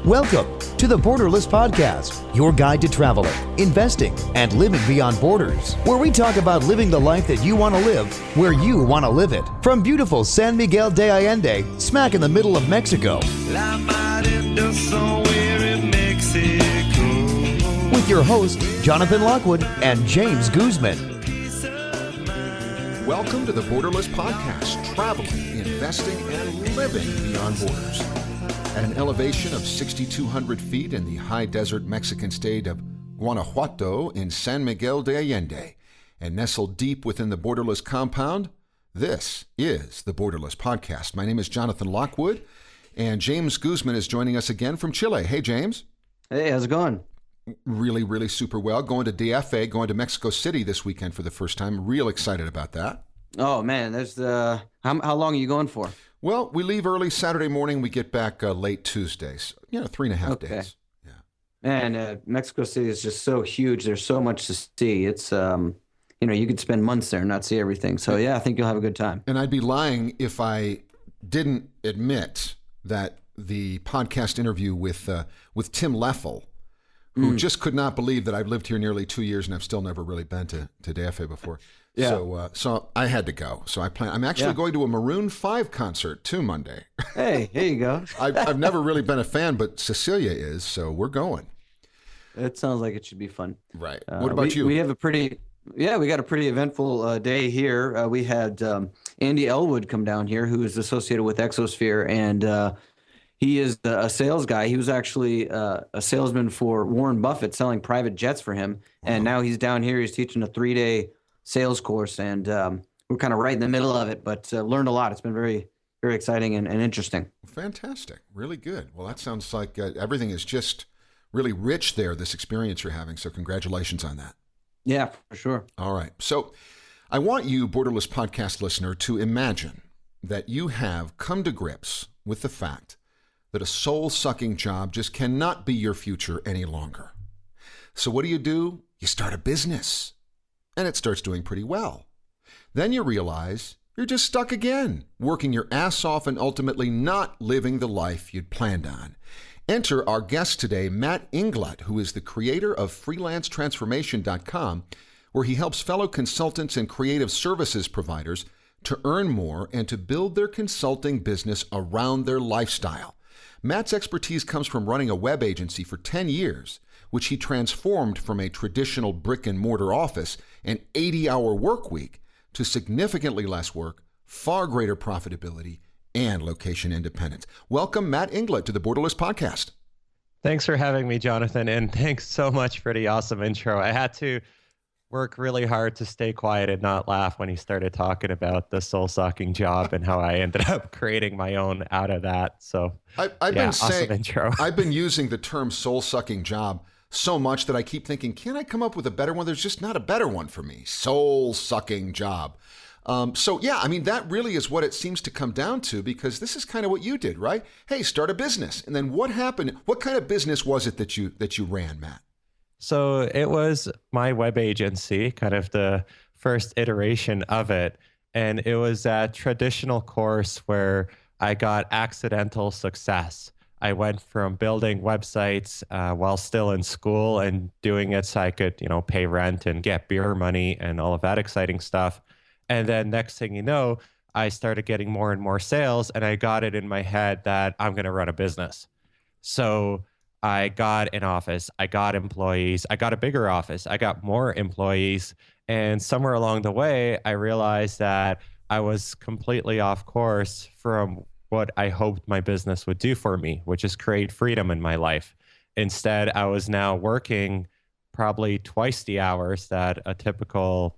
Welcome to the Borderless Podcast, your guide to traveling, investing, and living beyond borders, where we talk about living the life that you want to live, where you want to live it. From beautiful San Miguel de Allende, smack in the middle of Mexico, with your hosts, Jonathan Lockwood and James GUzman. Welcome to the Borderless Podcast, traveling, investing, and living beyond borders. At an elevation of 6,200 feet in the high desert Mexican state of Guanajuato in San Miguel de Allende, and nestled deep within the Borderless compound, this is the Borderless Podcast. My name is Jonathan Lockwood, and James GUzman is joining us again from Chile. Hey, James. Hey, how's it going? Really super well. Going to DFA, going to Mexico City this weekend for the first time. Real excited about that. Oh, man, there's the... How long are you going for? Well, we leave early Saturday morning. We get back late Tuesday. So, 3.5 days. Yeah. And Mexico City is just so huge. There's so much to see. It's, you could spend months there and not see everything. So, yeah, I think you'll have a good time. And I'd be lying if I didn't admit that the podcast interview with Tim Leffel, who just could not believe that I've lived here nearly 2 years and I've still never really been to DFA before. Yeah. So I had to go. So I'm actually going to a Maroon 5 concert too Monday. Hey, here you go. I've never really been a fan, but Cecilia is, so we're going. It sounds like it should be fun. Right. What about you? We have we got a pretty eventful day here. We had Andy Elwood come down here, who is associated with Exosphere, and he is a sales guy. He was actually a salesman for Warren Buffett, selling private jets for him. And now he's down here. He's teaching a 3-day sales course, and we're kind of right in the middle of it, but learned a lot. It's been very, very exciting and interesting. Fantastic. Really good. Well, that sounds like everything is just really rich there, this experience you're having. So congratulations on that. Yeah, for sure. All right. So I want you, Borderless Podcast listener, to imagine that you have come to grips with the fact that a soul-sucking job just cannot be your future any longer. So what do? You start a business, and it starts doing pretty well. Then you realize you're just stuck again, working your ass off and ultimately not living the life you'd planned on. Enter our guest today, Matt Inglot, who is the creator of FreelanceTransformation.com, where he helps fellow consultants and creative services providers to earn more and to build their consulting business around their lifestyle. Matt's expertise comes from running a web agency for 10 years, which he transformed from a traditional brick-and-mortar office and 80-hour work week to significantly less work, far greater profitability, and location independence. Welcome, Matt Inglot, to the Borderless Podcast. Thanks for having me, Jonathan, and thanks so much for the awesome intro. I had to work really hard to stay quiet and not laugh when he started talking about the soul-sucking job and how I ended up creating my own out of that. So awesome intro. I've been using the term soul-sucking job so much that I keep thinking, can I come up with a better one? There's just not a better one for me. Soul-sucking job. That really is what it seems to come down to, because this is kind of what you did, right? Hey, start a business. And then what happened? What kind of business was it that you ran, Matt? So it was my web agency, kind of the first iteration of it. And it was a traditional course where I got accidental success. I went from building websites while still in school and doing it so I could, pay rent and get beer money and all of that exciting stuff. And then next thing you know, I started getting more and more sales, and I got it in my head that I'm going to run a business. So I got an office, I got employees, I got a bigger office, I got more employees. And somewhere along the way, I realized that I was completely off course from what I hoped my business would do for me, which is create freedom in my life. Instead, I was now working probably twice the hours that a typical,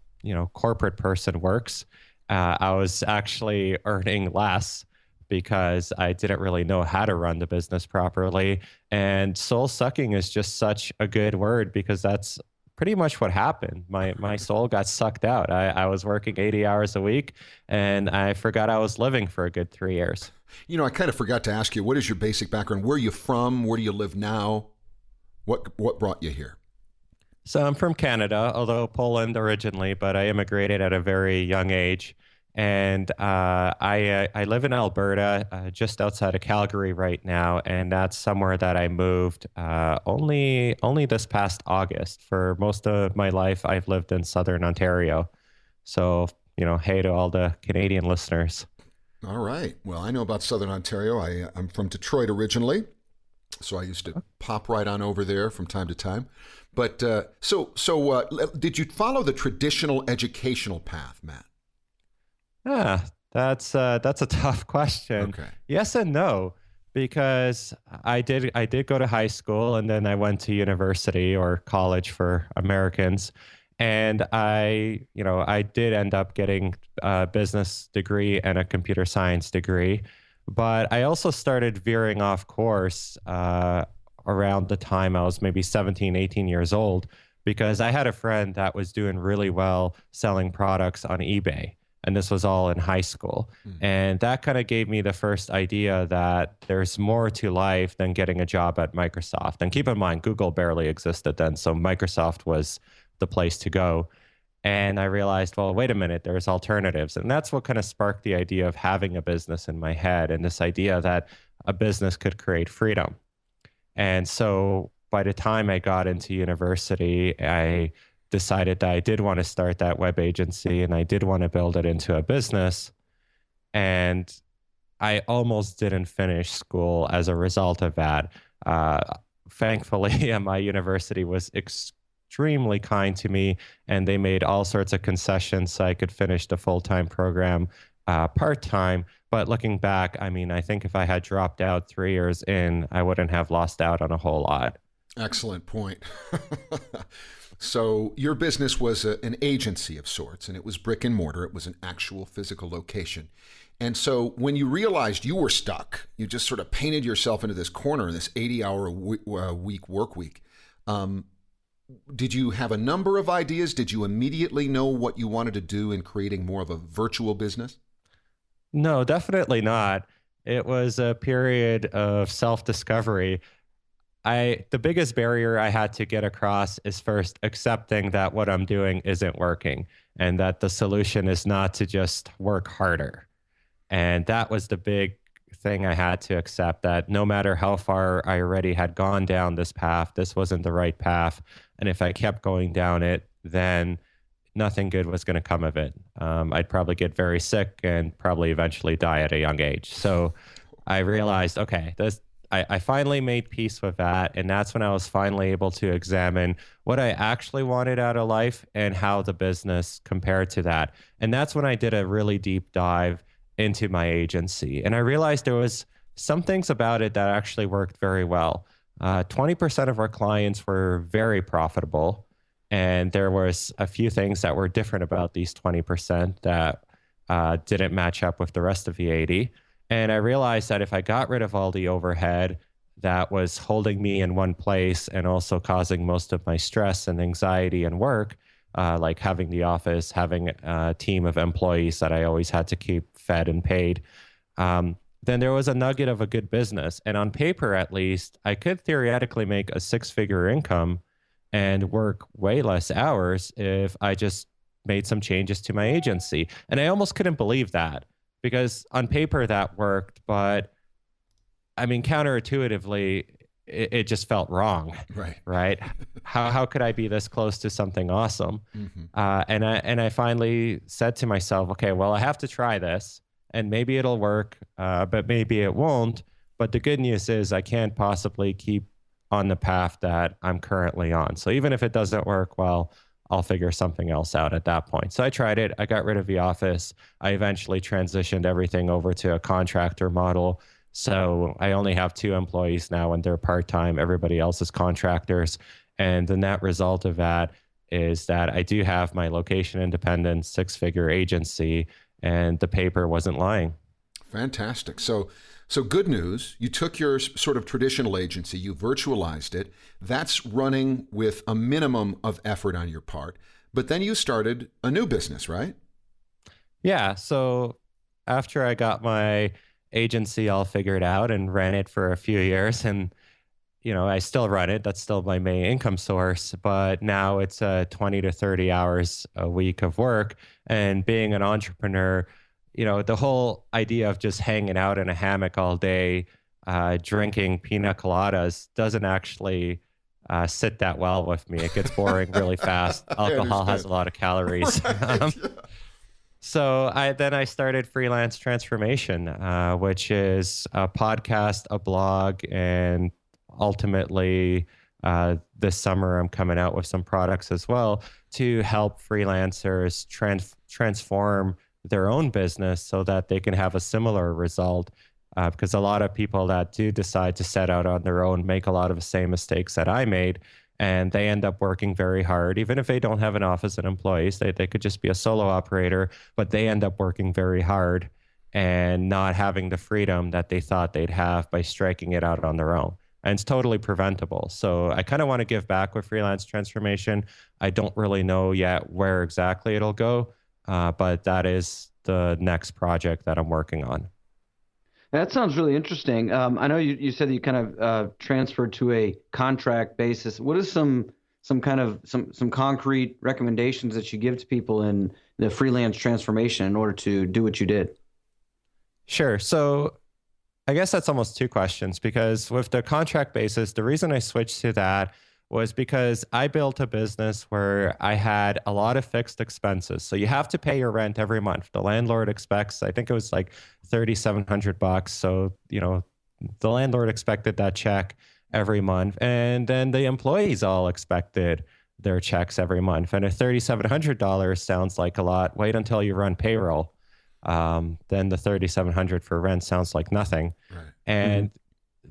corporate person works. I was actually earning less because I didn't really know how to run the business properly. And soul sucking is just such a good word, because that's pretty much what happened. My soul got sucked out. I was working 80 hours a week, and I forgot I was living for a good 3 years. I kind of forgot to ask you, what is your basic background? Where are you from? Where do you live now? What brought you here? So I'm from Canada, although Poland originally, but I immigrated at a very young age. And I live in Alberta, just outside of Calgary right now, and that's somewhere that I moved only this past August. For most of my life, I've lived in Southern Ontario. So, hey to all the Canadian listeners. All right. Well, I know about Southern Ontario. I'm from Detroit originally, so I used to pop right on over there from time to time. But did you follow the traditional educational path, Matt? That's a tough question. Okay. Yes and no, because I did go to high school and then I went to university or college for Americans. And I did end up getting a business degree and a computer science degree. But I also started veering off course around the time I was maybe 17, 18 years old, because I had a friend that was doing really well selling products on eBay. And this was all in high school. And that kind of gave me the first idea that there's more to life than getting a job at Microsoft. And keep in mind, Google barely existed then. So Microsoft was the place to go. And I realized, well, wait a minute, there's alternatives. And that's what kind of sparked the idea of having a business in my head, and this idea that a business could create freedom. And so by the time I got into university, I decided that I did want to start that web agency and I did want to build it into a business. And I almost didn't finish school as a result of that. Thankfully, my university was extremely kind to me, and they made all sorts of concessions so I could finish the full-time program part-time. But looking back, I mean, I think if I had dropped out 3 years in, I wouldn't have lost out on a whole lot. Excellent point. So your business was an agency of sorts, and it was brick and mortar. It was an actual physical location. And so when you realized you were stuck, you just sort of painted yourself into this corner in this 80-hour week work week. Did you have a number of ideas? Did you immediately know what you wanted to do in creating more of a virtual business? No, definitely not. It was a period of self-discovery. The biggest barrier I had to get across is first accepting that what I'm doing isn't working and that the solution is not to just work harder. And that was the big thing I had to accept, that no matter how far I already had gone down this path, this wasn't the right path. And if I kept going down it, then nothing good was going to come of it. I'd probably get very sick and probably eventually die at a young age. So I realized, okay, I finally made peace with that. And that's when I was finally able to examine what I actually wanted out of life and how the business compared to that. And that's when I did a really deep dive into my agency. And I realized there was some things about it that actually worked very well. 20% of our clients were very profitable. And there was a few things that were different about these 20% that didn't match up with the rest of the 80. And I realized that if I got rid of all the overhead that was holding me in one place and also causing most of my stress and anxiety and work, like having the office, having a team of employees that I always had to keep fed and paid, then there was a nugget of a good business. And on paper, at least, I could theoretically make a six-figure income and work way less hours if I just made some changes to my agency. And I almost couldn't believe that, because on paper that worked, but I mean, counterintuitively, it just felt wrong. Right. How could I be this close to something awesome? Mm-hmm. And I finally said to myself, okay, well, I have to try this, and maybe it'll work, but maybe it won't. But the good news is I can't possibly keep on the path that I'm currently on. So even if it doesn't work, well, I'll figure something else out at that point. So I tried it. I got rid of the office. I eventually transitioned everything over to a contractor model. So I only have 2 employees now, and they're part-time. Everybody else is contractors. And the net result of that is that I do have my location independent, 6-figure agency, and the paper wasn't lying. Fantastic. So good news. You took your sort of traditional agency, you virtualized it. That's running with a minimum of effort on your part. But then you started a new business, right? Yeah. So after I got my agency all figured out and ran it for a few years, and I still run it. That's still my main income source, but now it's 20 to 30 hours a week of work. And being an entrepreneur, the whole idea of just hanging out in a hammock all day, drinking pina coladas doesn't actually sit that well with me. It gets boring really fast. Alcohol has a lot of calories. Right. So I started Freelance Transformation, which is a podcast, a blog, and ultimately this summer I'm coming out with some products as well to help freelancers transform their own business so that they can have a similar result. Because a lot of people that do decide to set out on their own make a lot of the same mistakes that I made. And they end up working very hard, even if they don't have an office and employees. They could just be a solo operator, but they end up working very hard and not having the freedom that they thought they'd have by striking it out on their own. And it's totally preventable. So I kind of want to give back with Freelance Transformation. I don't really know yet where exactly it'll go, but that is the next project that I'm working on. That sounds really interesting. I know you said that you kind of transferred to a contract basis. What is some concrete recommendations that you give to people in the freelance transformation in order to do what you did? Sure. So I guess that's almost two questions, because with the contract basis, the reason I switched to that was because I built a business where I had a lot of fixed expenses. So you have to pay your rent every month. The landlord expects, I think it was like $3,700. So, the landlord expected that check every month. And then the employees all expected their checks every month. And if $3,700 sounds like a lot, wait until you run payroll. Then the $3,700 for rent sounds like nothing. Right. And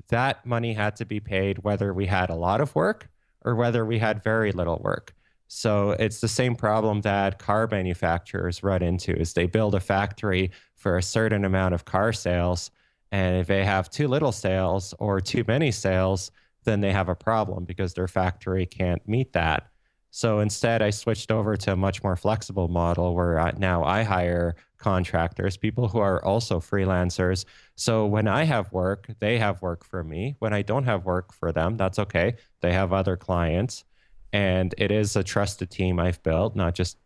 that money had to be paid whether we had a lot of work or whether we had very little work. So it's the same problem that car manufacturers run into, is they build a factory for a certain amount of car sales. And if they have too little sales or too many sales, then they have a problem because their factory can't meet that. So instead, I switched over to a much more flexible model where now I hire contractors, people who are also freelancers. So when I have work, they have work for me. When I don't have work for them, that's okay. They have other clients. And it is a trusted team I've built, not just,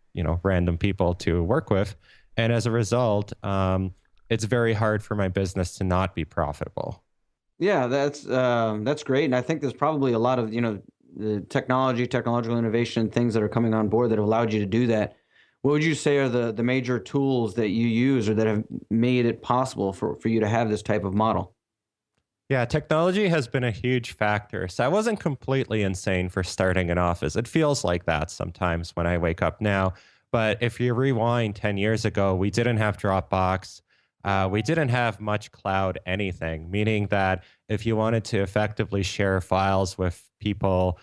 random people to work with. And as a result, it's very hard for my business to not be profitable. Yeah, that's great. And I think there's probably a lot of, the technological innovation, things that are coming on board that have allowed you to do that. What would you say are the major tools that you use or that have made it possible for you to have this type of model? Yeah, technology has been a huge factor. So I wasn't completely insane for starting an office. It feels like that sometimes when I wake up now. But if you rewind 10 years ago, we didn't have Dropbox. We didn't have much cloud anything, meaning that if you wanted to effectively share files with people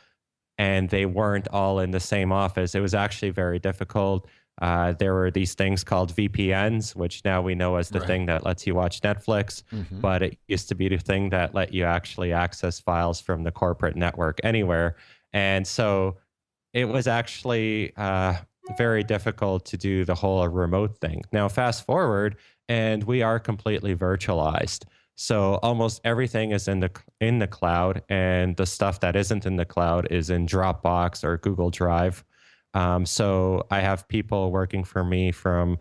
and they weren't all in the same office, it was actually very difficult. There were these things called VPNs, which now we know as the thing that lets you watch Netflix, but it used to be the thing that let you actually access files from the corporate network anywhere. And so it was actually very difficult to do the whole remote thing. Now, fast forward, and we are completely virtualized. So almost everything is in the cloud, and the stuff that isn't in the cloud is in Dropbox or Google Drive. So I have people working for me from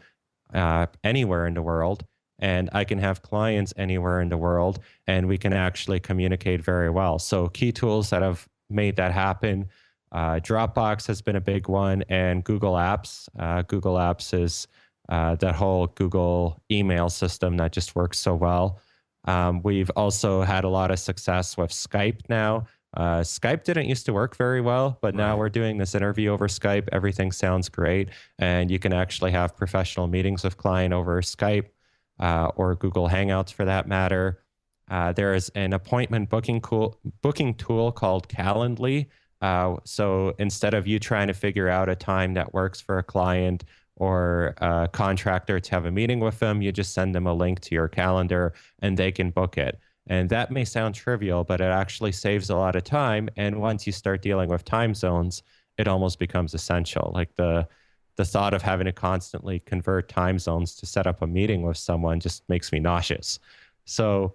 anywhere in the world, and I can have clients anywhere in the world, and we can actually communicate very well. So key tools that have made that happen, Dropbox has been a big one, and Google Apps. Google Apps is that whole Google email system that just works so well. We've also had a lot of success with Skype now. Skype didn't used to work very well, but now we're doing this interview over Skype. Everything sounds great. And you can actually have professional meetings with client over Skype or Google Hangouts for that matter. There is an appointment booking tool called Calendly. So instead of you trying to figure out a time that works for a client or a contractor to have a meeting with them, you just send them a link to your calendar and they can book it. And that may sound trivial, but it actually saves a lot of time. And once you start dealing with time zones, it almost becomes essential. Like the thought of having to constantly convert time zones to set up a meeting with someone just makes me nauseous. So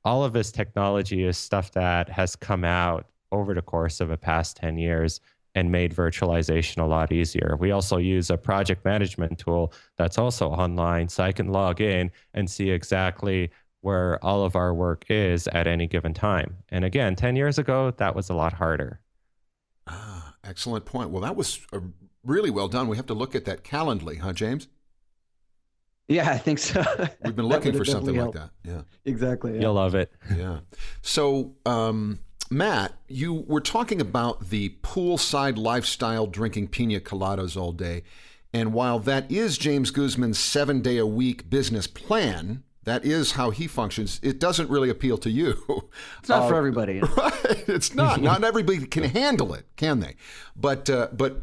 all of this technology is stuff that has come out over the course of the past 10 years. and made virtualization a lot easier. We also use a project management tool that's also online, so I can log in and see exactly where all of our work is at any given time. And again, 10 years ago, that was a lot harder. Ah, excellent point. Well, that was really well done. We have to look at that Calendly, huh, James? Yeah, I think so. We've been looking for something like that. Yeah, exactly. Yeah. You'll love it. Yeah. So, Matt, you were talking about the poolside lifestyle, drinking pina coladas all day. And while that is James GUzman's 7-day-a-week business plan, that is how he functions, it doesn't really appeal to you. It's not for everybody. Right. It's not. Not everybody can handle it, can they? But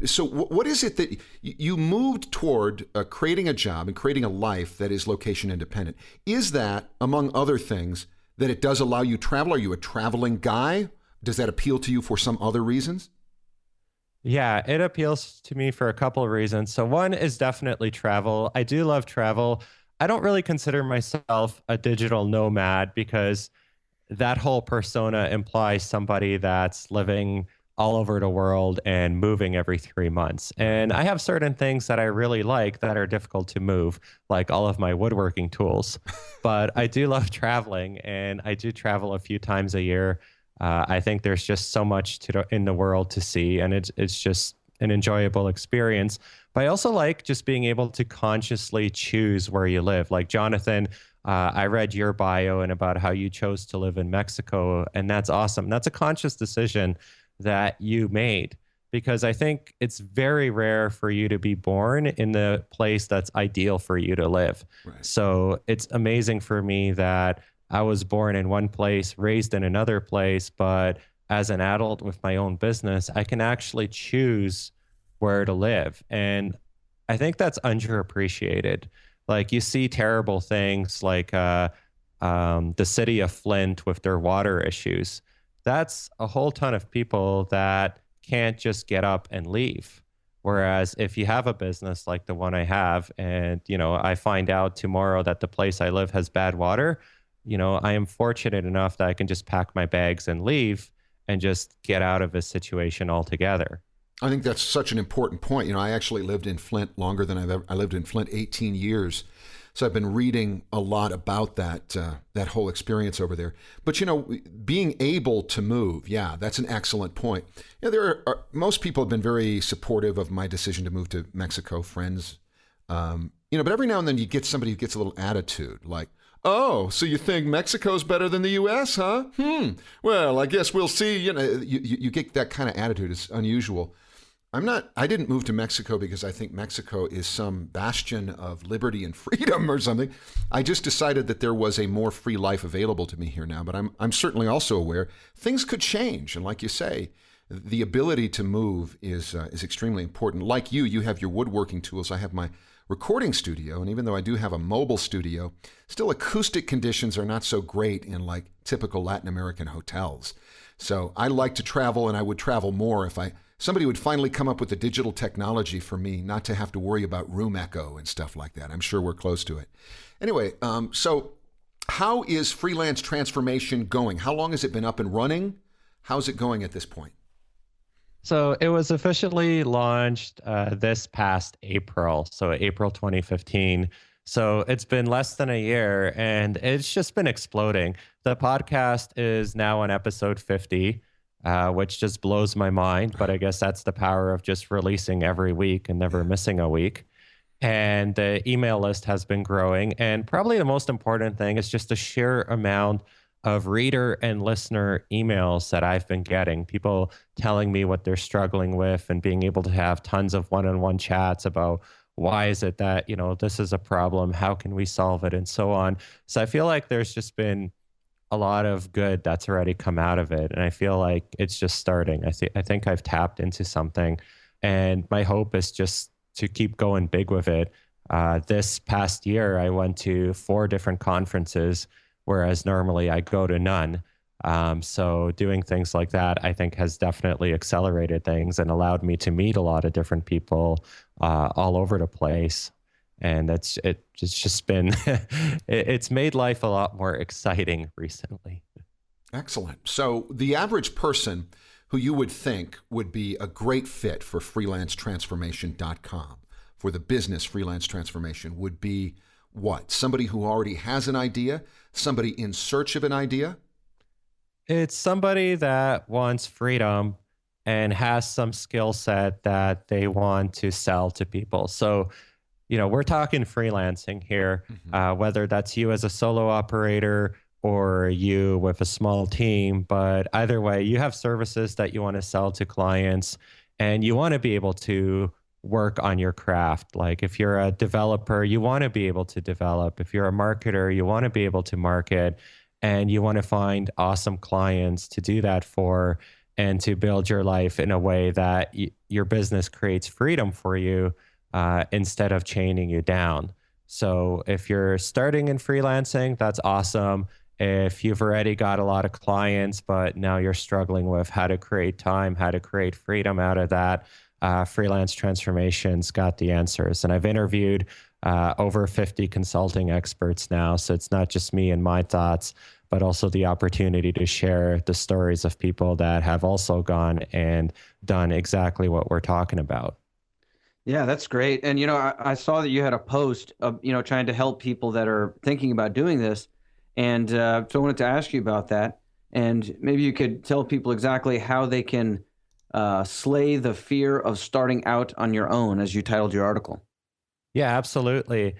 so what is it that you moved toward creating a job and creating a life that is location independent? Is that, among other things, that it does allow you travel? Are you a traveling guy? Does that appeal to you for some other reasons? Yeah, it appeals to me for a couple of reasons. So one is definitely travel. I do love travel. I don't really consider myself a digital nomad because that whole persona implies somebody that's living all over the world and moving every 3 months. And I have certain things that I really like that are difficult to move, like all of my woodworking tools. But I do love traveling, and I do travel a few times a year. I think there's just so much in the world to see, and it's just an enjoyable experience. But I also like just being able to consciously choose where you live. Like Jonathan, I read your bio and about how you chose to live in Mexico, and that's awesome. That's a conscious decision that you made, because I think it's very rare for you to be born in the place that's ideal for you to live. Right. So it's amazing for me that I was born in one place, raised in another place, but as an adult with my own business, I can actually choose where to live. And I think that's underappreciated. Like, you see terrible things like the city of Flint with their water issues. That's a whole ton of people that can't just get up and leave. Whereas if you have a business like the one I have, and I find out tomorrow that the place I live has bad water, I am fortunate enough that I can just pack my bags and leave and just get out of this situation altogether. I think that's such an important point. I actually lived in Flint longer than I lived in Flint 18 years. So I've been reading a lot about that whole experience over there. But, being able to move, yeah, that's an excellent point. Most people have been very supportive of my decision to move to Mexico, friends. But every now and then you get somebody who gets a little attitude, like, oh, so you think Mexico's better than the U.S., huh? Well, I guess we'll see. You get that kind of attitude. It's unusual. I didn't move to Mexico because I think Mexico is some bastion of liberty and freedom or something. I just decided that there was a more free life available to me here now. But I'm certainly also aware things could change. And like you say, the ability to move is extremely important. Like you have your woodworking tools. I have my recording studio, and even though I do have a mobile studio, still acoustic conditions are not so great in like typical Latin American hotels. So I like to travel, and I would travel more if somebody would finally come up with the digital technology for me not to have to worry about room echo and stuff like that. I'm sure we're close to it. Anyway, so how is Freelance Transformation going? How long has it been up and running? How's it going at this point? So it was officially launched this past April, so April 2015. So it's been less than a year, and it's just been exploding. The podcast is now on episode 50, which just blows my mind. But I guess that's the power of just releasing every week and never missing a week. And the email list has been growing. And probably the most important thing is just the sheer amount of reader and listener emails that I've been getting, people telling me what they're struggling with and being able to have tons of one-on-one chats about why is it that, this is a problem, how can we solve it, and so on. So I feel like there's just been a lot of good that's already come out of it. And I feel like it's just starting. I think I've tapped into something, and my hope is just to keep going big with it. This past year, I went to 4 different conferences, whereas normally I go to none. So doing things like that, I think, has definitely accelerated things and allowed me to meet a lot of different people all over the place. And it's just been, it's made life a lot more exciting recently. Excellent. So the average person who you would think would be a great fit for freelancetransformation.com, for the business freelance transformation, would be what? Somebody who already has an idea? Somebody in search of an idea? It's somebody that wants freedom and has some skill set that they want to sell to people. So, we're talking freelancing here, whether that's you as a solo operator or you with a small team. But either way, you have services that you want to sell to clients and you want to be able to work on your craft. Like if you're a developer, you want to be able to develop. If you're a marketer, you want to be able to market, and you want to find awesome clients to do that for and to build your life in a way that your business creates freedom for you instead of chaining you down. So if you're starting in freelancing, that's awesome. If you've already got a lot of clients, but now you're struggling with how to create time, how to create freedom out of that, Freelance Transformation's got the answers. And I've interviewed over 50 consulting experts now. So it's not just me and my thoughts, but also the opportunity to share the stories of people that have also gone and done exactly what we're talking about. Yeah, that's great. And, I saw that you had a post of, trying to help people that are thinking about doing this. And so I wanted to ask you about that. And maybe you could tell people exactly how they can slay the fear of starting out on your own, as you titled your article. Yeah, absolutely.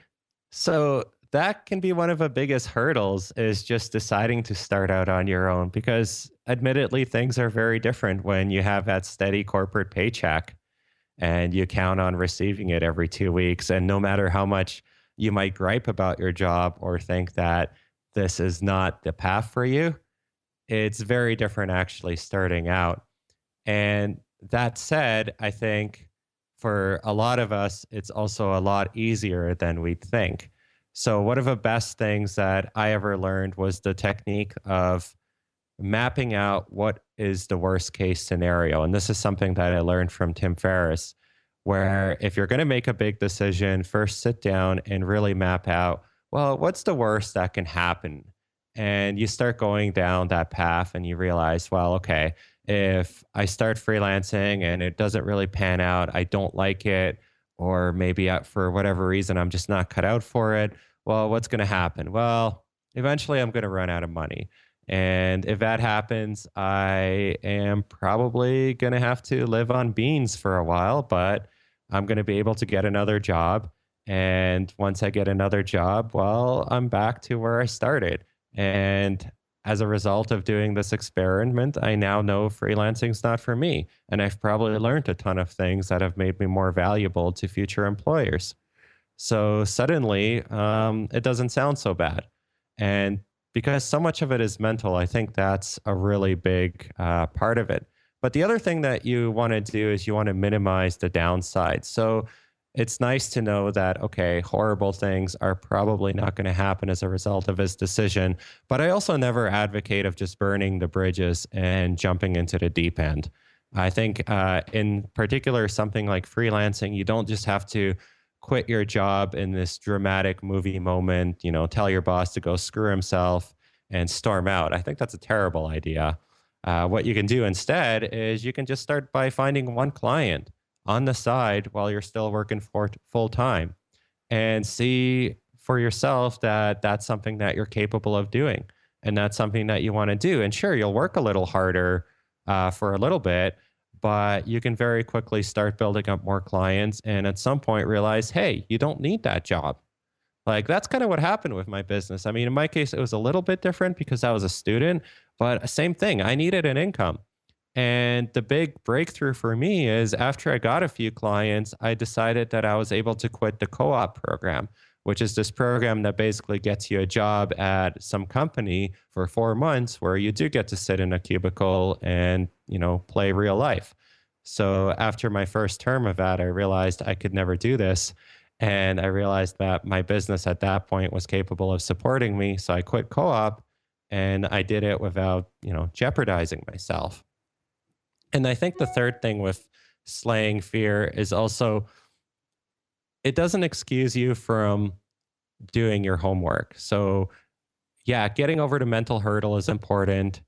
So that can be one of the biggest hurdles, is just deciding to start out on your own, because admittedly, things are very different when you have that steady corporate paycheck and you count on receiving it every 2 weeks. And no matter how much you might gripe about your job or think that this is not the path for you, it's very different actually starting out. And that said, I think for a lot of us, it's also a lot easier than we'd think. So one of the best things that I ever learned was the technique of mapping out what is the worst case scenario. And this is something that I learned from Tim Ferriss, where if you're going to make a big decision, first sit down and really map out, well, what's the worst that can happen? And you start going down that path and you realize, well, okay, if I start freelancing and it doesn't really pan out, I don't like it, or maybe for whatever reason, I'm just not cut out for it. Well, what's going to happen? Well, eventually I'm going to run out of money. And if that happens, I am probably going to have to live on beans for a while, but I'm going to be able to get another job. And once I get another job, well, I'm back to where I started. And as a result of doing this experiment, I now know freelancing's not for me. And I've probably learned a ton of things that have made me more valuable to future employers. So suddenly, it doesn't sound so bad. And because so much of it is mental, I think that's a really big part of it. But the other thing that you want to do is you want to minimize the downside. So it's nice to know that, okay, horrible things are probably not going to happen as a result of his decision. But I also never advocate of just burning the bridges and jumping into the deep end. I think in particular, something like freelancing, you don't just have to quit your job in this dramatic movie moment, tell your boss to go screw himself and storm out. I think that's a terrible idea. What you can do instead is you can just start by finding one client on the side while you're still working for full time, and see for yourself that that's something that you're capable of doing. And that's something that you want to do. And sure, you'll work a little harder for a little bit, but you can very quickly start building up more clients. And at some point realize, hey, you don't need that job. Like that's kind of what happened with my business. I mean, in my case, it was a little bit different because I was a student, but same thing. I needed an income. And the big breakthrough for me is after I got a few clients, I decided that I was able to quit the co-op program, which is this program that basically gets you a job at some company for 4 months where you do get to sit in a cubicle and, play real life. So after my first term of that, I realized I could never do this. And I realized that my business at that point was capable of supporting me. So I quit co-op, and I did it without, jeopardizing myself. And I think the third thing with slaying fear is also, it doesn't excuse you from doing your homework. So yeah, getting over the mental hurdle is important.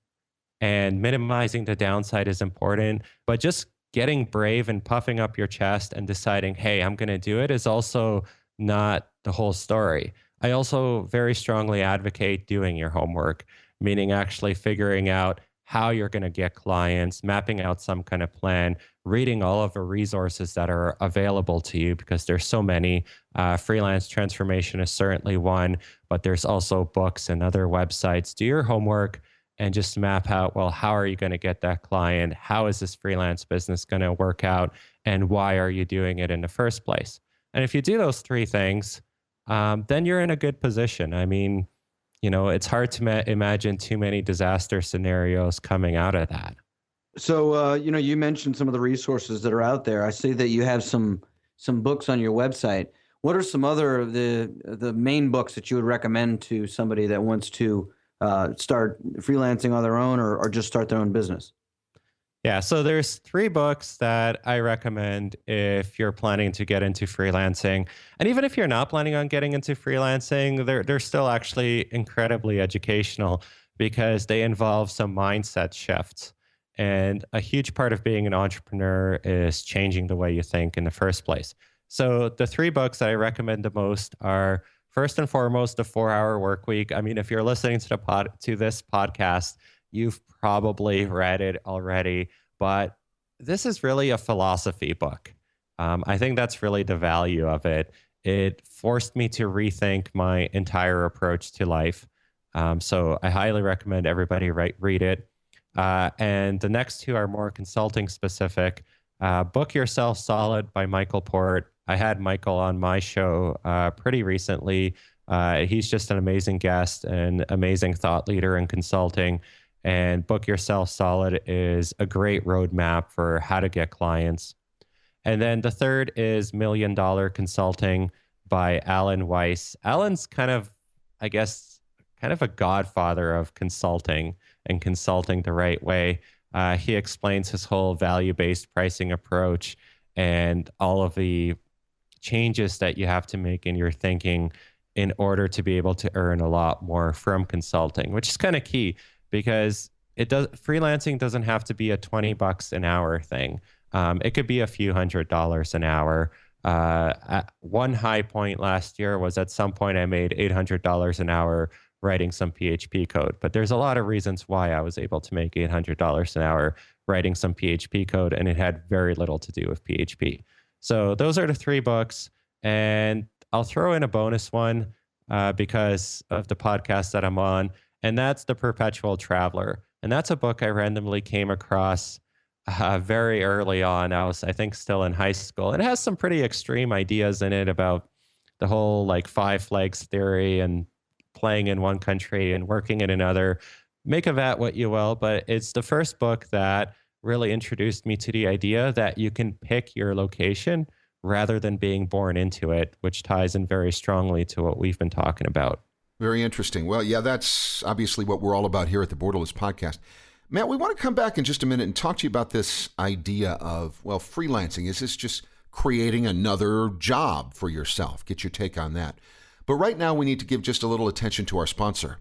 and minimizing the downside is important. But just getting brave and puffing up your chest and deciding, hey, I'm going to do it is also not the whole story. I also very strongly advocate doing your homework, meaning actually figuring out how you're going to get clients, mapping out some kind of plan, reading all of the resources that are available to you, because there's so many. Freelance Transformation is certainly one, but there's also books and other websites. Do your homework and just map out, well, how are you going to get that client? How is this freelance business going to work out? And why are you doing it in the first place? And if you do those three things, then you're in a good position. I mean, it's hard to imagine too many disaster scenarios coming out of that. So, you mentioned some of the resources that are out there. I see that you have some books on your website. What are some other of the main books that you would recommend to somebody that wants to start freelancing on their own or just start their own business? Yeah, so there's 3 books that I recommend if you're planning to get into freelancing. And even if you're not planning on getting into freelancing, they're still actually incredibly educational because they involve some mindset shifts. And a huge part of being an entrepreneur is changing the way you think in the first place. So the 3 books that I recommend the most are, first and foremost, The 4-Hour Workweek. I mean, if you're listening to this podcast, you've probably read it already, but this is really a philosophy book. I think that's really the value of it. It forced me to rethink my entire approach to life. So I highly recommend everybody read it. And the next 2 are more consulting specific. Book Yourself Solid by Michael Port. I had Michael on my show pretty recently. He's just an amazing guest and amazing thought leader in consulting. And Book Yourself Solid is a great roadmap for how to get clients. And then the third is $1 Million Consulting by Alan Weiss. Alan's kind of a godfather of consulting and consulting the right way. He explains his whole value-based pricing approach and all of the changes that you have to make in your thinking in order to be able to earn a lot more from consulting, which is kind of key. Because freelancing doesn't have to be a $20 an hour thing. It could be a few $100s an hour. One high point last year was at some point I made $800 an hour writing some PHP code. But there's a lot of reasons why I was able to make $800 an hour writing some PHP code, and it had very little to do with PHP. So those are the 3 books, and I'll throw in a bonus one because of the podcast that I'm on. And that's The Perpetual Traveler. And that's a book I randomly came across very early on. I think, still in high school. It has some pretty extreme ideas in it about the whole 5 flags theory and playing in one country and working in another. Make of that what you will, but it's the first book that really introduced me to the idea that you can pick your location rather than being born into it, which ties in very strongly to what we've been talking about. Very interesting. Well, yeah, that's obviously what we're all about here at the Borderless podcast. Matt, we want to come back in just a minute and talk to you about this idea of, freelancing. Is this just creating another job for yourself? Get your take on that. But right now, we need to give just a little attention to our sponsor.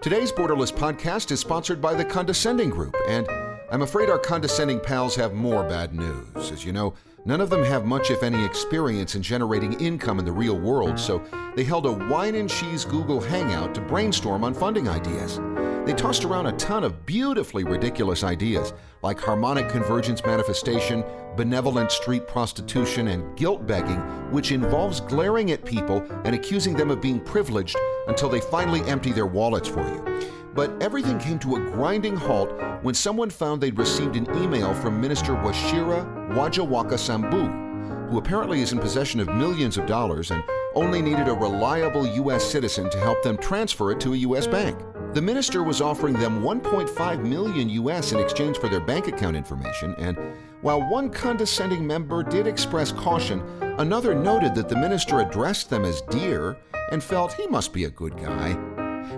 Today's Borderless podcast is sponsored by the Condescending Group, and I'm afraid our condescending pals have more bad news. As you know, none of them have much, if any, experience in generating income in the real world, so they held a wine and cheese Google Hangout to brainstorm on funding ideas. They tossed around a ton of beautifully ridiculous ideas, like harmonic convergence manifestation, benevolent street prostitution, and guilt begging, which involves glaring at people and accusing them of being privileged until they finally empty their wallets for you. But everything came to a grinding halt when someone found they'd received an email from Minister Washira Wajawaka Sambu, who apparently is in possession of millions of dollars and only needed a reliable U.S. citizen to help them transfer it to a U.S. bank. The minister was offering them $1.5 million U.S. in exchange for their bank account information, and while one condescending member did express caution, another noted that the minister addressed them as dear and felt he must be a good guy.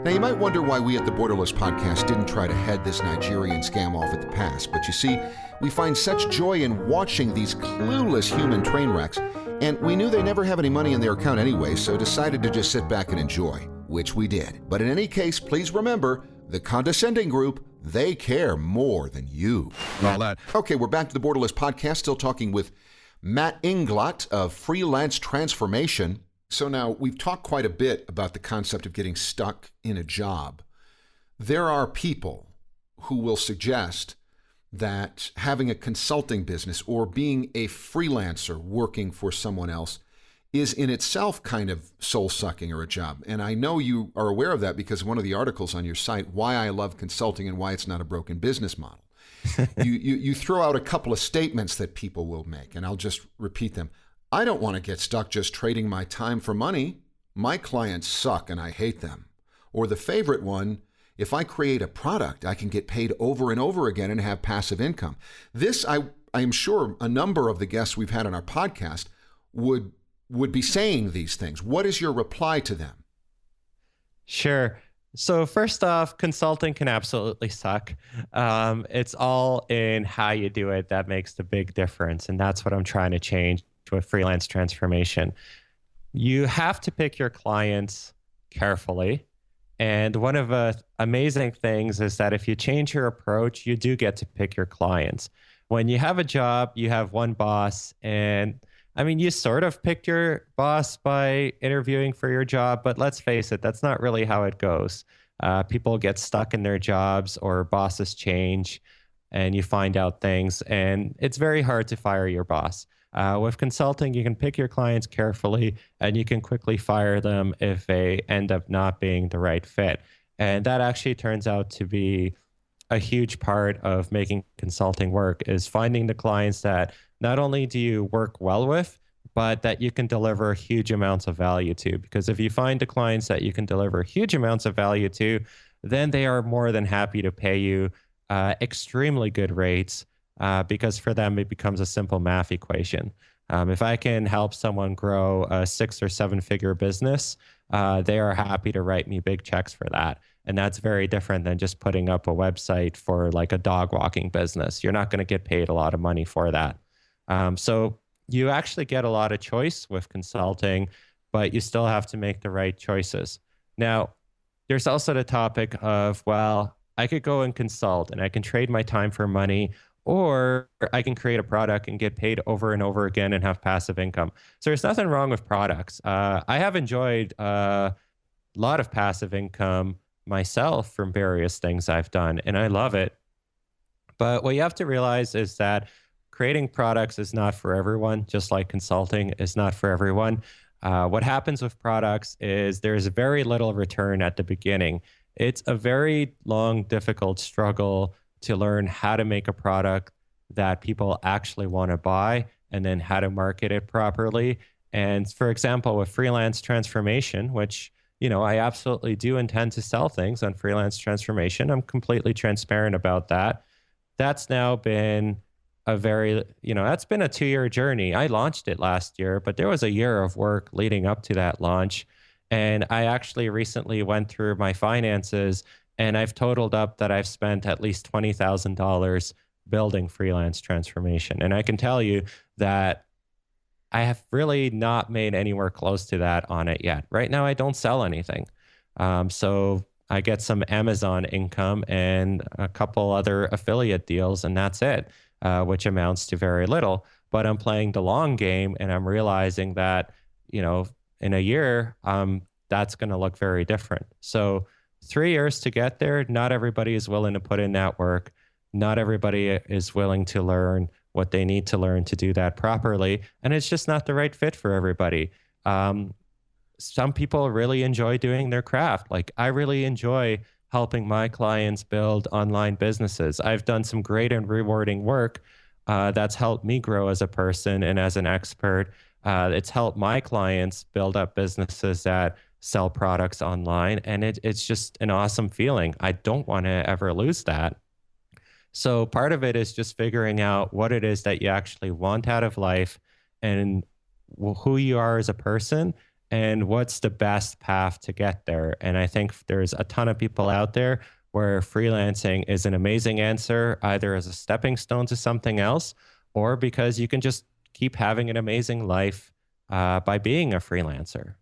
Now, you might wonder why we at the Borderless podcast didn't try to head this Nigerian scam off at the pass, but you see, we find such joy in watching these clueless human train wrecks, and we knew they never have any money in their account anyway, so decided to just sit back and enjoy, which we did. But in any case, please remember, the Condescending Group, They care more than you. All that. Okay, we're back to the Borderless podcast, still talking with Matt Inglot of Freelance Transformation. So now we've talked quite a bit about the concept of getting stuck in a job. There are people who will suggest that having a consulting business or being a freelancer working for someone else is in itself kind of soul-sucking or a job. And I know you are aware of that because one of the articles on your site, Why I Love Consulting and Why It's Not a Broken Business Model. You throw out a couple of statements that people will make, and I'll just repeat them. I don't want to get stuck just trading my time for money. My clients suck and I hate them. Or the favorite one, if I create a product, I can get paid over and over again and have passive income. This, I am sure a number of the guests we've had on our podcast would be saying these things. What is your reply to them? Sure. So first off, consulting can absolutely suck. It's all in how you do it that makes the big difference. And that's what I'm trying to change with freelance transformation. You have to pick your clients carefully. And one of the amazing things is that if you change your approach, you do get to pick your clients. When you have a job, you have one boss. And I mean, you sort of picked your boss by interviewing for your job, but let's face it, that's not really how it goes. People get stuck in their jobs or bosses change and you find out things, and it's very hard to fire your boss. With consulting, you can pick your clients carefully and you can quickly fire them if they end up not being the right fit. And that actually turns out to be a huge part of making consulting work, is finding the clients that not only do you work well with, but that you can deliver huge amounts of value to. Because if you find the clients that you can deliver huge amounts of value to, then they are more than happy to pay you extremely good rates, because for them, it becomes a simple math equation. If I can help someone grow a 6 or 7 figure business, they are happy to write me big checks for that. And that's very different than just putting up a website for like a dog walking business. You're not going to get paid a lot of money for that. So you actually get a lot of choice with consulting, but you still have to make the right choices. Now, there's also the topic of, well, I could go and consult and I can trade my time for money, or I can create a product and get paid over and over again and have passive income. So there's nothing wrong with products. I have enjoyed a lot of passive income myself from various things I've done, and I love it. But what you have to realize is that creating products is not for everyone, just like consulting is not for everyone. What happens with products is there's very little return at the beginning. It's a very long, difficult struggle to learn how to make a product that people actually want to buy and then how to market it properly. And for example, with Freelance Transformation, which, you know, I absolutely do intend to sell things on Freelance Transformation. I'm completely transparent about that. That's now been that's been a 2-year journey. I launched it last year, but there was a year of work leading up to that launch. And I actually recently went through my finances and I've totaled up that I've spent at least $20,000 building Freelance Transformation. And I can tell you that I have really not made anywhere close to that on it yet. Right now, I don't sell anything. So I get some Amazon income and a couple other affiliate deals, and that's it, which amounts to very little. But I'm playing the long game, and I'm realizing that, you know, in a year, that's going to look very different. So 3 years to get there, not everybody is willing to put in that work. Not everybody is willing to learn what they need to learn to do that properly. And it's just not the right fit for everybody. Some people really enjoy doing their craft. Like, I really enjoy helping my clients build online businesses. I've done some great and rewarding work that's helped me grow as a person and as an expert. It's helped my clients build up businesses that sell products online. And it's just an awesome feeling. I don't want to ever lose that. So part of it is just figuring out what it is that you actually want out of life and who you are as a person and what's the best path to get there. And I think there's a ton of people out there where freelancing is an amazing answer, either as a stepping stone to something else, or because you can just keep having an amazing life by being a freelancer.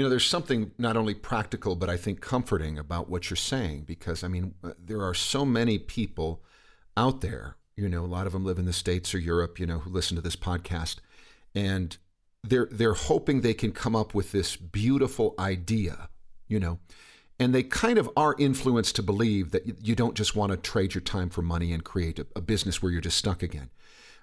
There's something not only practical, but I think comforting about what you're saying, because, there are so many people out there, a lot of them live in the States or Europe, who listen to this podcast, and they're hoping they can come up with this beautiful idea, and they kind of are influenced to believe that you don't just want to trade your time for money and create a business where you're just stuck again.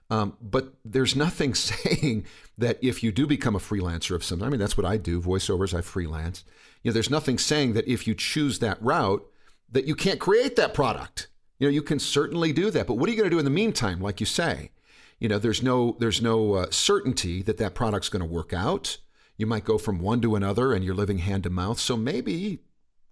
But there's nothing saying that if you do become a freelancer of some, that's what I do, voiceovers, I freelance. There's nothing saying that if you choose that route, that you can't create that product. You can certainly do that. But what are you going to do in the meantime, like you say? There's no certainty that that product's going to work out. You might go from one to another and you're living hand to mouth. So maybe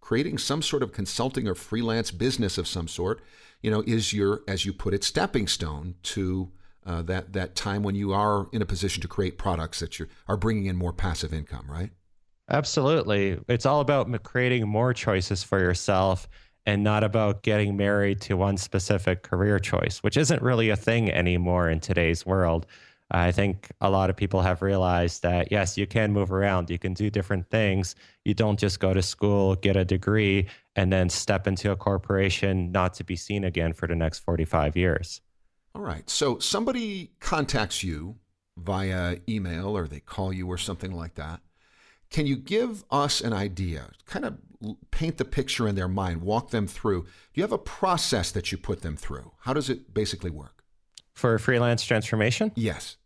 creating some sort of consulting or freelance business of some sort, is your, as you put it, stepping stone to that time when you are in a position to create products that are bringing in more passive income, right? Absolutely. It's all about creating more choices for yourself and not about getting married to one specific career choice, which isn't really a thing anymore in today's world. I think a lot of people have realized that, yes, you can move around. You can do different things. You don't just go to school, get a degree, and then step into a corporation not to be seen again for the next 45 years. All right. So somebody contacts you via email or they call you or something like that. Can you give us an idea, kind of paint the picture in their mind, walk them through? Do you have a process that you put them through? How does it basically work? For freelance transformation? Yes.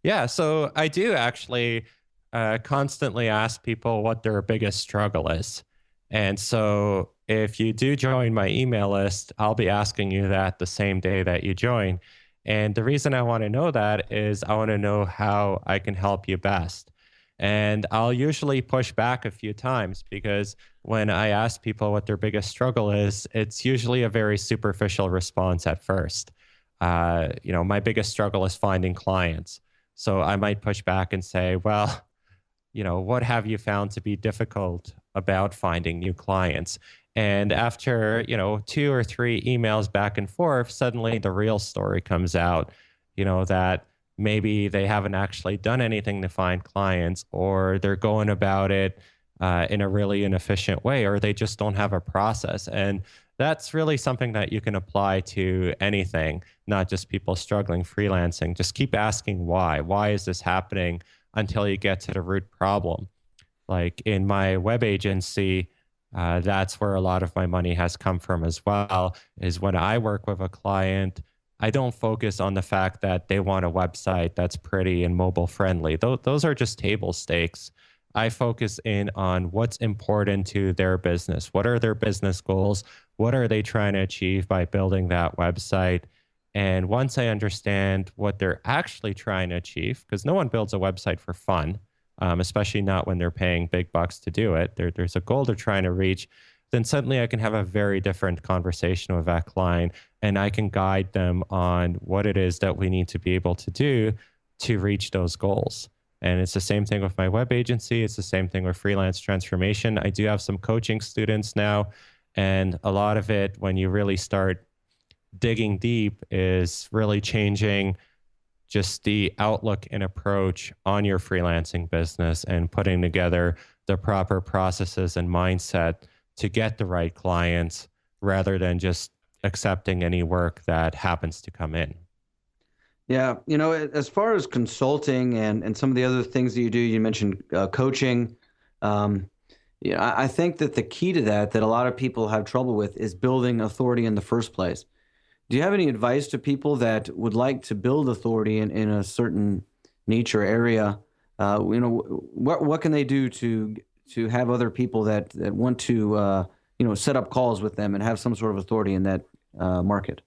Yeah. So I do actually constantly ask people what their biggest struggle is. And so if you do join my email list, I'll be asking you that the same day that you join. And the reason I want to know that is I want to know how I can help you best. And I'll usually push back a few times because when I ask people what their biggest struggle is, it's usually a very superficial response at first. My biggest struggle is finding clients. So I might push back and say, well, what have you found to be difficult about finding new clients? And after, 2 or 3 emails back and forth, suddenly the real story comes out, that maybe they haven't actually done anything to find clients, or they're going about it in a really inefficient way, or they just don't have a process. And that's really something that you can apply to anything, not just people struggling freelancing. Just keep asking why. Why is this happening until you get to the root problem? Like in my web agency, that's where a lot of my money has come from as well, is when I work with a client, I don't focus on the fact that they want a website that's pretty and mobile friendly. Those are just table stakes. I focus in on what's important to their business. What are their business goals? What are they trying to achieve by building that website? And once I understand what they're actually trying to achieve, because no one builds a website for fun, especially not when they're paying big bucks to do it. There's a goal they're trying to reach. Then suddenly I can have a very different conversation with that client, and I can guide them on what it is that we need to be able to do to reach those goals. And it's the same thing with my web agency. It's the same thing with Freelance Transformation. I do have some coaching students now, and a lot of it, when you really start digging deep, is really changing just the outlook and approach on your freelancing business and putting together the proper processes and mindset to get the right clients rather than just accepting any work that happens to come in. Yeah, as far as consulting and some of the other things that you do, you mentioned coaching. I think that the key to that a lot of people have trouble with is building authority in the first place. Do you have any advice to people that would like to build authority in a certain niche or area? What can they do to have other people that want to set up calls with them and have some sort of authority in that market?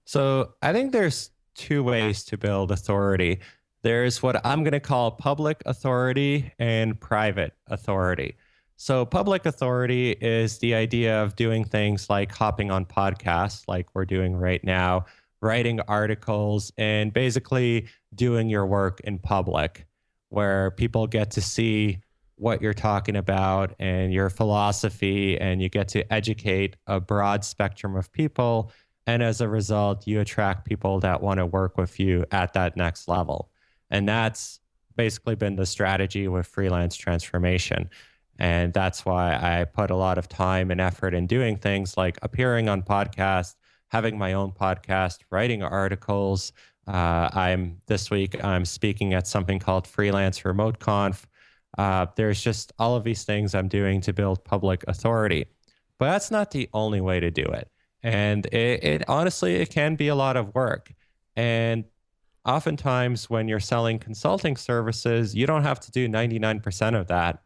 So I think there's 2 ways to build authority. There's what I'm going to call public authority and private authority. So public authority is the idea of doing things like hopping on podcasts like we're doing right now, writing articles, and basically doing your work in public where people get to see what you're talking about and your philosophy, and you get to educate a broad spectrum of people. And as a result, you attract people that want to work with you at that next level. And that's basically been the strategy with Freelance Transformation. And that's why I put a lot of time and effort in doing things like appearing on podcasts, having my own podcast, writing articles. This week, I'm speaking at something called Freelance Remote Conf. There's just all of these things I'm doing to build public authority. But that's not the only way to do it. And it honestly, it can be a lot of work. And oftentimes when you're selling consulting services, you don't have to do 99% of that.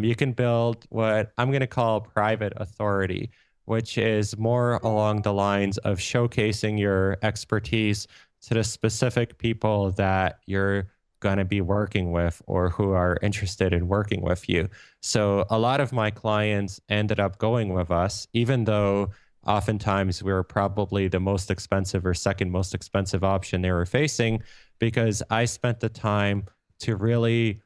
You can build what I'm going to call private authority, which is more along the lines of showcasing your expertise to the specific people that you're going to be working with or who are interested in working with you. So a lot of my clients ended up going with us, even though oftentimes we were probably the most expensive or second most expensive option they were facing, because I spent the time to really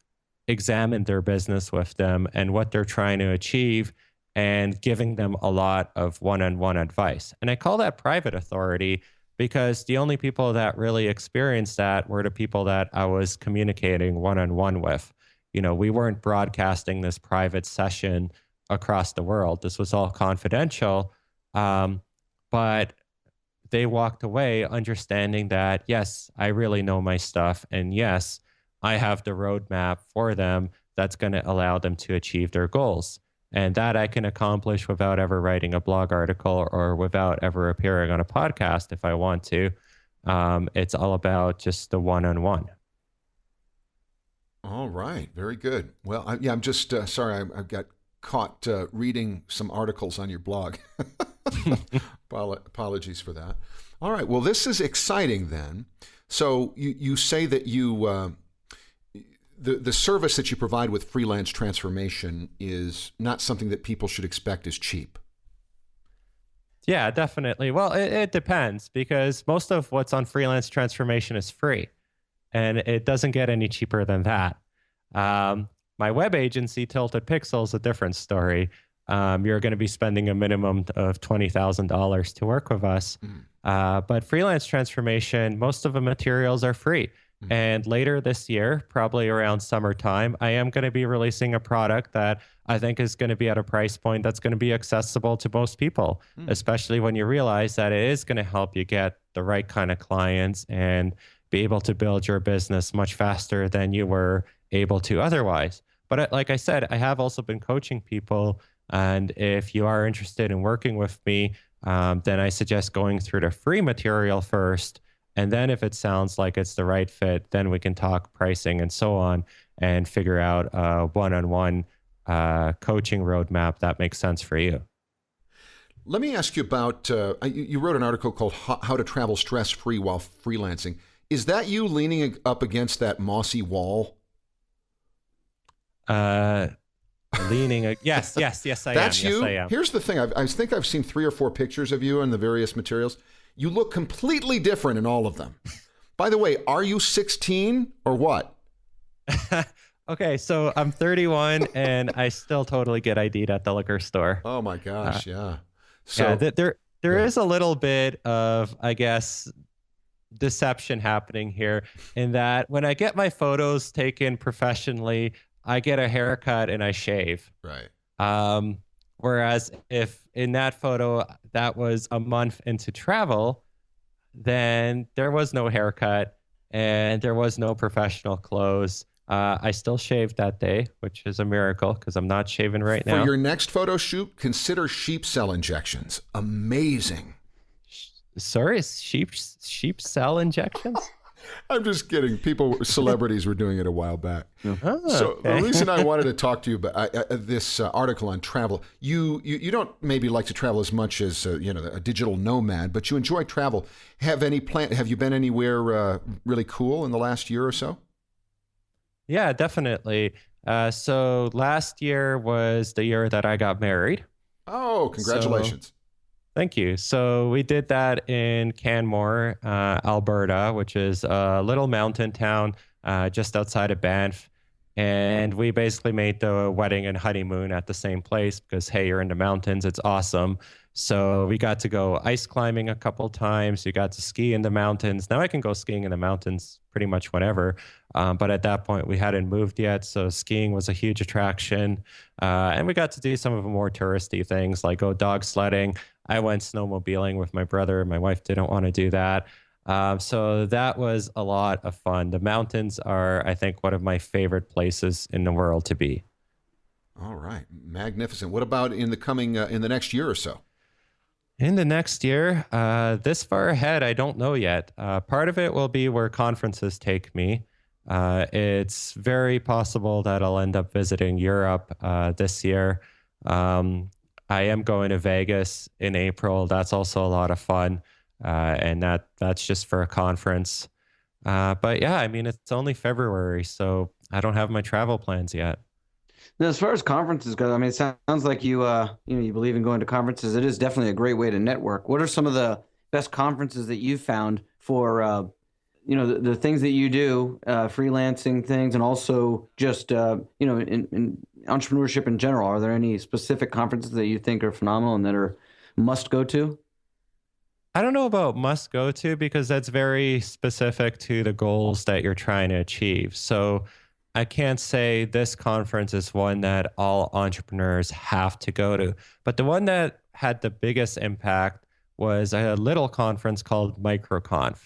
examine their business with them and what they're trying to achieve and giving them a lot of one-on-one advice. And I call that private authority because the only people that really experienced that were the people that I was communicating one-on-one with. You know, we weren't broadcasting this private session across the world. This was all confidential. But they walked away understanding that, yes, I really know my stuff. And yes, I have the roadmap for them that's going to allow them to achieve their goals. And that I can accomplish without ever writing a blog article or without ever appearing on a podcast if I want to. It's all about just the one-on-one. All right. Very good. Well, I'm just sorry. I got caught reading some articles on your blog. Apologies for that. All right. Well, this is exciting then. So you say that you... The service that you provide with Freelance Transformation is not something that people should expect is cheap. Yeah, definitely. Well, it depends, because most of what's on Freelance Transformation is free, and it doesn't get any cheaper than that. My web agency, Tilted Pixel, is a different story. You're going to be spending a minimum of $20,000 to work with us. But Freelance Transformation, most of the materials are free. And later this year, probably around summertime, I am going to be releasing a product that I think is going to be at a price point that's going to be accessible to most people, especially when you realize that it is going to help you get the right kind of clients and be able to build your business much faster than you were able to otherwise. But like I said, I have also been coaching people. And if you are interested in working with me, then I suggest going through the free material first. And then if it sounds like it's the right fit, then we can talk pricing and so on and figure out a one-on-one coaching roadmap that makes sense for you. Let me ask you about, you wrote an article called How to Travel Stress-Free While Freelancing. Is that you leaning up against that mossy wall? Yes, I That's am. you? Yes, I am. Here's the thing. I think I've seen 3 or 4 pictures of you in the various materials. You look completely different in all of them. By the way, are you 16 or what? Okay, so I'm 31 and I still totally get ID'd at the liquor store. Oh my gosh, yeah. So yeah, there is a little bit of, I guess, deception happening here in that when I get my photos taken professionally, I get a haircut and I shave. Right. Whereas if in that photo that was a month into travel, then there was no haircut and there was no professional clothes. I still shaved that day, which is a miracle because I'm not shaving right now. For your next photo shoot, consider sheep cell injections. Amazing. Sorry, sheep cell injections? I'm just kidding. Celebrities were doing it a while back. Oh, so okay. the reason I wanted to talk to you about this article on travel, you don't maybe like to travel as much as a digital nomad, but you enjoy travel. Have you been anywhere really cool in the last year or so? Yeah, definitely. So last year was the year that I got married. Oh, congratulations. Thank you. So we did that in Canmore, Alberta, which is a little mountain town just outside of Banff. And we basically made the wedding and honeymoon at the same place because, hey, you're in the mountains. It's awesome. So we got to go ice climbing a couple times. We got to ski in the mountains. Now I can go skiing in the mountains pretty much whenever. But at that point, we hadn't moved yet. So skiing was a huge attraction. And we got to do some of the more touristy things like go dog sledding. I went snowmobiling with my brother. My wife didn't want to do that. So that was a lot of fun. The mountains are, I think, one of my favorite places in the world to be. All right. Magnificent. What about in the next year or so? In the next year, this far ahead, I don't know yet. Part of it will be where conferences take me. It's very possible that I'll end up visiting Europe this year. I am going to Vegas in April. That's also a lot of fun. And that's just for a conference. But yeah, I mean, it's only February, so I don't have my travel plans yet. Now, as far as conferences go, I mean, it sounds like you believe in going to conferences. It is definitely a great way to network. What are some of the best conferences that you found for, the things that you do, freelancing things, and also just, in entrepreneurship in general? Are there any specific conferences that you think are phenomenal and that are must go to? I don't know about must go to because that's very specific to the goals that you're trying to achieve. So I can't say this conference is one that all entrepreneurs have to go to. But the one that had the biggest impact was a little conference called MicroConf.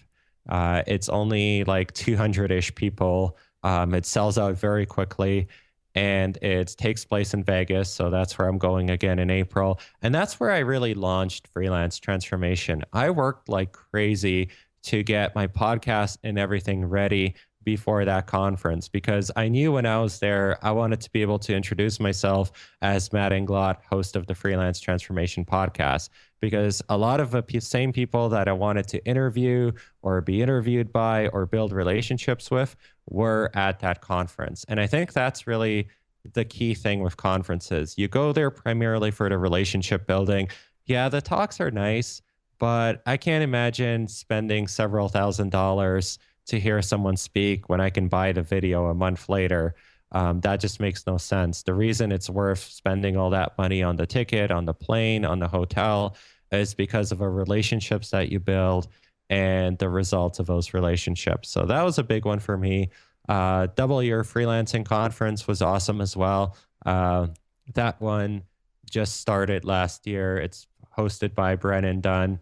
It's only like 200-ish people. It sells out very quickly. And it takes place in Vegas. So that's where I'm going again in April. And that's where I really launched Freelance Transformation. I worked like crazy to get my podcast and everything ready before that conference because I knew when I was there, I wanted to be able to introduce myself as Matt Inglot, host of the Freelance Transformation podcast, because a lot of the same people that I wanted to interview or be interviewed by or build relationships with were at that conference. And I think that's really the key thing with conferences. You go there primarily for the relationship building. Yeah, the talks are nice, but I can't imagine spending several $1,000s to hear someone speak when I can buy the video a month later. That just makes no sense. The reason it's worth spending all that money on the ticket, on the plane, on the hotel is because of the relationships that you build and the results of those relationships. So that was a big one for me. Double Year Freelancing Conference was awesome as well. That one just started last year. It's hosted by Brennan Dunn.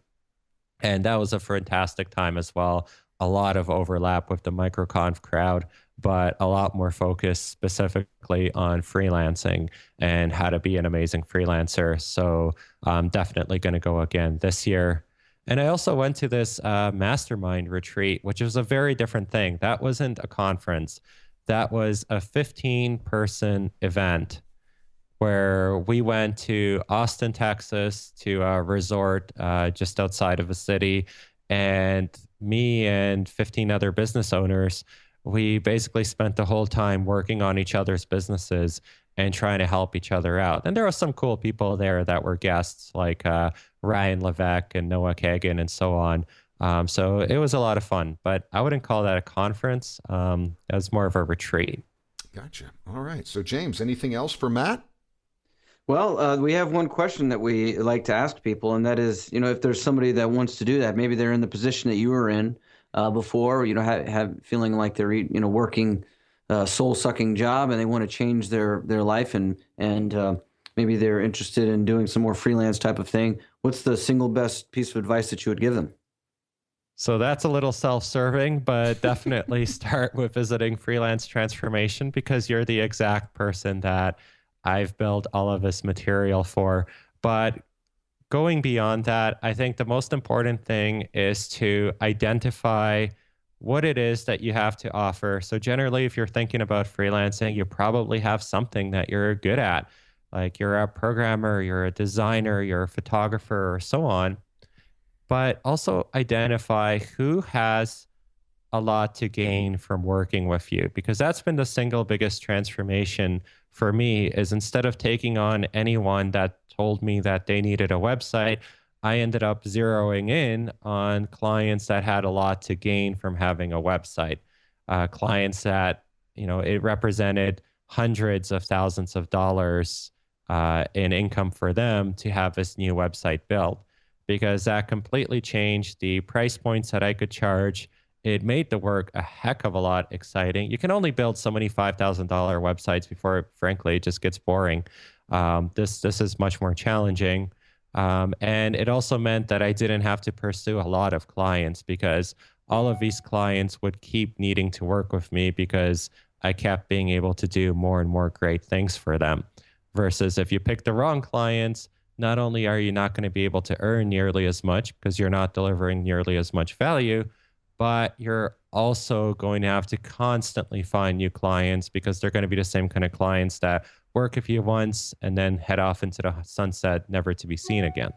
And that was a fantastic time as well. A lot of overlap with the MicroConf crowd, but a lot more focus specifically on freelancing and how to be an amazing freelancer. So I'm definitely going to go again this year. And I also went to this Mastermind retreat, which was a very different thing. That wasn't a conference. That was a 15-person event where we went to Austin, Texas, to a resort just outside of a city. And me and 15 other business owners, we basically spent the whole time working on each other's businesses and trying to help each other out. And there were some cool people there that were guests like Ryan Levesque and Noah Kagan and so on. So it was a lot of fun, but I wouldn't call that a conference. It was more of a retreat. Gotcha. All right. So James, anything else for Matt? Well, we have one question that we like to ask people, and that is, if there's somebody that wants to do that, maybe they're in the position that you were in before, have feeling like they're, working a soul-sucking job and they want to change their life and maybe they're interested in doing some more freelance type of thing. What's the single best piece of advice that you would give them? So that's a little self-serving, but definitely start with visiting Freelance Transformation because you're the exact person that I've built all of this material for. But going beyond that, I think the most important thing is to identify what it is that you have to offer. So generally, if you're thinking about freelancing, you probably have something that you're good at. Like you're a programmer, you're a designer, you're a photographer, or so on. But also identify who has a lot to gain from working with you, because that's been the single biggest transformation for me is instead of taking on anyone that told me that they needed a website, I ended up zeroing in on clients that had a lot to gain from having a website. Clients that, it represented hundreds of thousands of dollars in income for them to have this new website built, because that completely changed the price points that I could charge. It made the work a heck of a lot exciting. You can only build so many $5,000 websites before, frankly, it just gets boring. This is much more challenging. And it also meant that I didn't have to pursue a lot of clients, because all of these clients would keep needing to work with me because I kept being able to do more and more great things for them. Versus if you pick the wrong clients, not only are you not going to be able to earn nearly as much because you're not delivering nearly as much value, but you're also going to have to constantly find new clients, because they're going to be the same kind of clients that work with you once and then head off into the sunset, never to be seen again.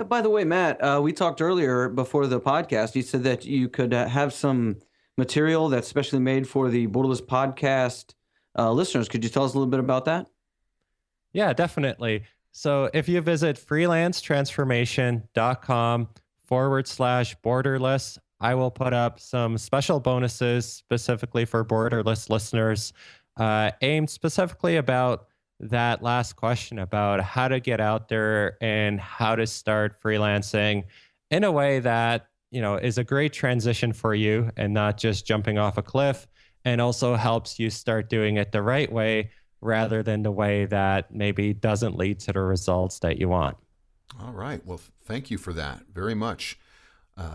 By the way, Matt, we talked earlier before the podcast. You said that you could have some material that's specially made for the Borderless podcast listeners. Could you tell us a little bit about that? Yeah, definitely. So if you visit freelancetransformation.com/borderless, I will put up some special bonuses specifically for Borderless listeners, aimed specifically about that last question about how to get out there and how to start freelancing in a way that, is a great transition for you and not just jumping off a cliff, and also helps you start doing it the right way rather than the way that maybe doesn't lead to the results that you want. All right. Well, thank you for that very much.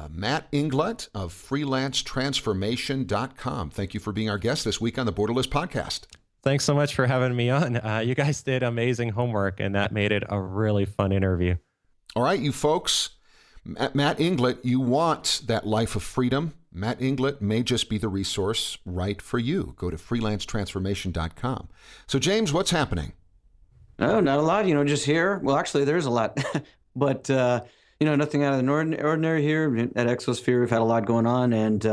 Matt Inglot of freelancetransformation.com. Thank you for being our guest this week on the Borderless podcast. Thanks so much for having me on. You guys did amazing homework, and that made it a really fun interview. All right, you folks. Matt Inglot, you want that life of freedom. Matt Inglot may just be the resource right for you. Go to freelancetransformation.com. So, James, what's happening? Oh, not a lot, just here. Well, actually, there's a lot, but, nothing out of the ordinary here. At Exosphere, we've had a lot going on, and,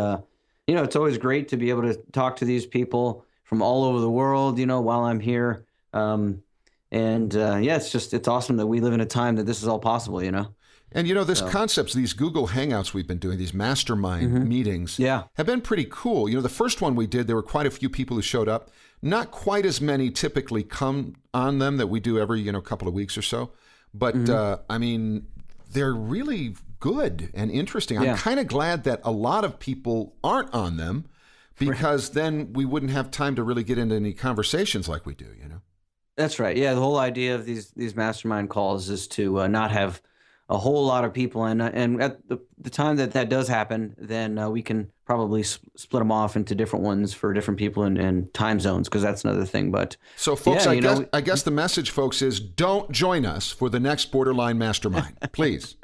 it's always great to be able to talk to these people from all over the world, while I'm here. It's awesome that we live in a time that this is all possible, And, this concepts, these Google Hangouts we've been doing, these mastermind meetings, have been pretty cool. The first one we did, there were quite a few people who showed up. Not quite as many typically come on them that we do every, couple of weeks or so. But, they're really good and interesting. I'm kind of glad that a lot of people aren't on them, because then we wouldn't have time to really get into any conversations like we do, That's right. Yeah, the whole idea of these mastermind calls is to not have a whole lot of people, and at the time that does happen, then we can probably split them off into different ones for different people and time zones, because that's another thing. But so, folks, I guess the message, folks, is don't join us for the next Borderline Mastermind, please.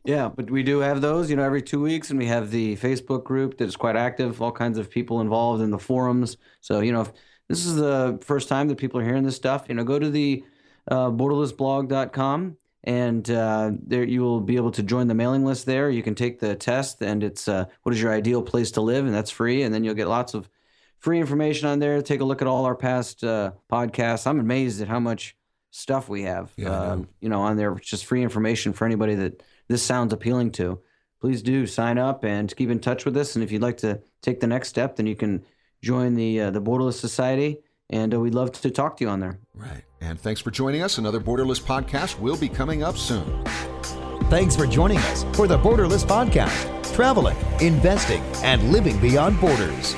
Yeah, but we do have those, every 2 weeks, and we have the Facebook group that is quite active, all kinds of people involved in the forums. So, if this is the first time that people are hearing this stuff, go to the borderlessblog.com, and there you will be able to join the mailing list there. You can take the test, and it's what is your ideal place to live, and that's free, and then you'll get lots of free information on there. Take a look at all our past podcasts. I'm amazed at how much stuff we have, on there. It's just free information for anybody that this sounds appealing to. Please do sign up and keep in touch with us. And if you'd like to take the next step, then you can join the Borderless Society, and we'd love to talk to you on there. Right. And thanks for joining us. Another Borderless podcast will be coming up soon. Thanks for joining us for the Borderless podcast, traveling, investing, and living beyond borders.